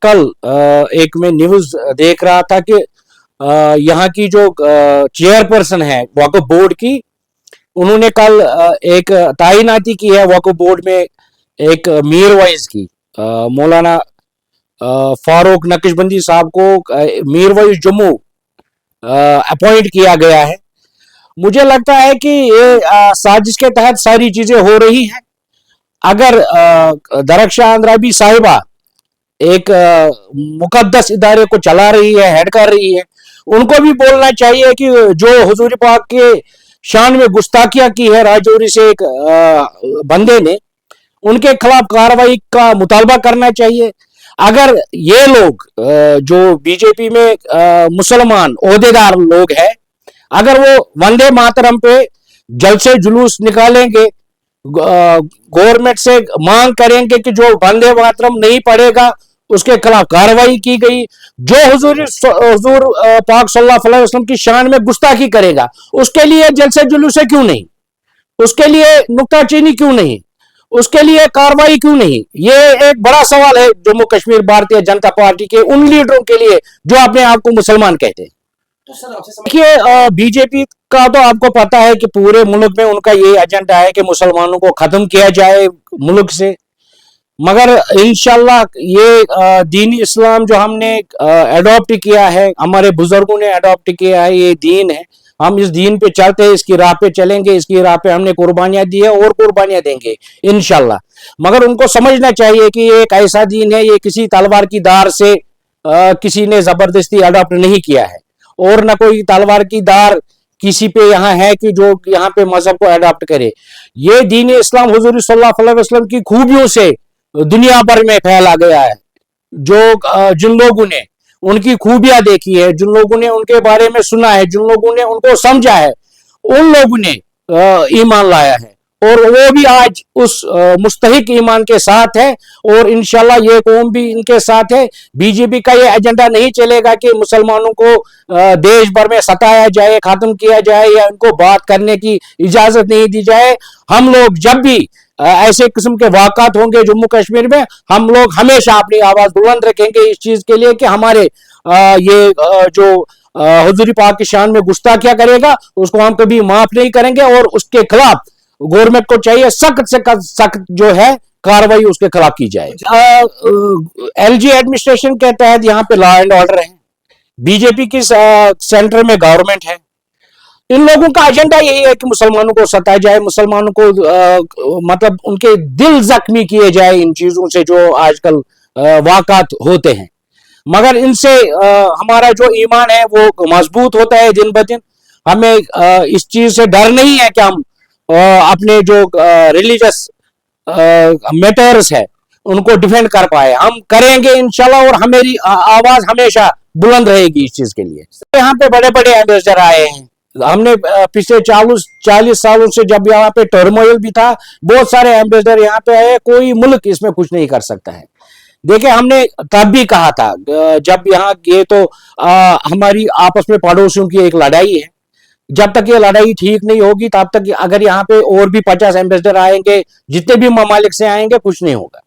कल एक मैं न्यूज देख रहा था कि यहाँ की जो चेयरपर्सन है वक्फ बोर्ड की, उन्होंने कल एक तैनाती की है वक्फ बोर्ड में एक मीरवाइज की। मौलाना फारूक नक्शबंदी साहब को मीरवाइज जम्मू अपॉइंट किया गया है। मुझे लगता है कि ये साजिश के तहत सारी चीजें हो रही हैं। अगर दरख्शां अंद्राबी साहिबा एक मुकद्दस इदारे को चला रही है, हेड कर रही है, उनको भी बोलना चाहिए कि जो हुजूर पाक के शान में गुस्ताखियां की है राजौरी से एक बंदे ने, उनके खिलाफ कार्रवाई का मुतालबा करना चाहिए। अगर ये लोग जो बीजेपी में मुसलमान ओहदेदार लोग हैं, अगर वो वंदे मातरम पे जलसे जुलूस निकालेंगे, गवर्नमेंट से मांग करेंगे कि जो वंदे मातरम नहीं पड़ेगा उसके खिलाफ कार्रवाई की गई, जो हुजूर पाक सल्लल्लाहु अलैहि वसल्लम की शान में गुस्ताखी करेगा उसके लिए जलसे जुलूस क्यों नहीं, उसके लिए नुक्ताचीनी क्यों नहीं, उसके लिए कार्रवाई क्यों नहीं? ये एक बड़ा सवाल है जम्मू कश्मीर भारतीय जनता पार्टी के उन लीडरों के लिए जो अपने आप को मुसलमान कहते हैं। देखिए, बीजेपी का तो आपको पता है कि पूरे मुल्क में उनका ये एजेंडा है कि मुसलमानों को खत्म किया जाए मुल्क से। मगर इंशाल्लाह ये दीन इस्लाम जो हमने अडॉप्ट किया है, हमारे बुजुर्गों ने अडॉप्ट किया है, ये दीन है, हम इस दीन पे चलते हैं, इसकी राह पे चलेंगे, इसकी राह पे हमने कुर्बानियां दी है और कुर्बानियां देंगे इंशाल्लाह। मगर उनको समझना चाहिए कि ये एक ऐसा दीन है, ये किसी तलवार की धार से किसी ने जबरदस्ती अडॉप्ट नहीं किया है, और न कोई तलवार की धार किसी पे यहाँ है कि जो यहाँ पे मजहब को अडॉप्ट करे। ये दीन इस्लाम हुजूर सल्लल्लाहु अलैहि वसल्लम की खूबियों से दुनिया भर में फैला गया है। जो जिन लोगों ने उनकी खूबियां देखी है, जिन लोगों ने उनके बारे में सुना है, जिन लोगों ने उनको समझा है, उन लोगों ने ईमान लाया है और वो भी आज उस मुस्तहिक ईमान के साथ है, और इंशाल्लाह ये कौम भी इनके साथ है। बीजेपी का ये एजेंडा नहीं चलेगा कि मुसलमानों को देश भर में सताया जाए, खत्म किया जाए या उनको बात करने की इजाजत नहीं दी जाए। हम लोग जब भी ऐसे किस्म के वाक़ात होंगे जम्मू कश्मीर में, हम लोग हमेशा अपनी आवाज बुलंद रखेंगे इस चीज के लिए कि हमारे ये जो हुजूर पाक की शान में गुस्ताखिया करेगा उसको हम कभी माफ नहीं करेंगे, और उसके खिलाफ गवर्नमेंट को चाहिए सख्त से सख्त जो है कार्रवाई उसके खिलाफ की जाए। एलजी एडमिनिस्ट्रेशन के तहत यहाँ पे लॉ एंड ऑर्डर है, बीजेपी की सेंटर में गवर्नमेंट है। इन लोगों का एजेंडा यही है कि मुसलमानों को सताया जाए, मुसलमानों को मतलब उनके दिल जख्मी किए जाए इन चीजों से जो आजकल वाक़ात होते हैं। मगर इनसे हमारा जो ईमान है वो मजबूत होता है दिन ब दिन। हमें इस चीज से डर नहीं है कि हम अपने जो रिलीजियस मैटर्स है उनको डिफेंड कर पाए। हम करेंगे इंशाल्लाह, और हमारी आवाज हमेशा बुलंद रहेगी इस चीज के लिए। यहाँ पे बड़े बड़े एम्बेसडर आए हैं, हमने पिछले 40 सालों से जब यहाँ पे टर्मोइल भी था, बहुत सारे एम्बेसडर यहाँ पे आए, कोई मुल्क इसमें कुछ नहीं कर सकता है। देखिए, हमने तब भी कहा था जब यहाँ ये तो हमारी आपस में पड़ोसियों की एक लड़ाई है, जब तक ये लड़ाई ठीक नहीं होगी तब तक अगर यहाँ पे और भी 50 एम्बेसडर आएंगे, जितने भी ममालिक से आएंगे, कुछ नहीं होगा।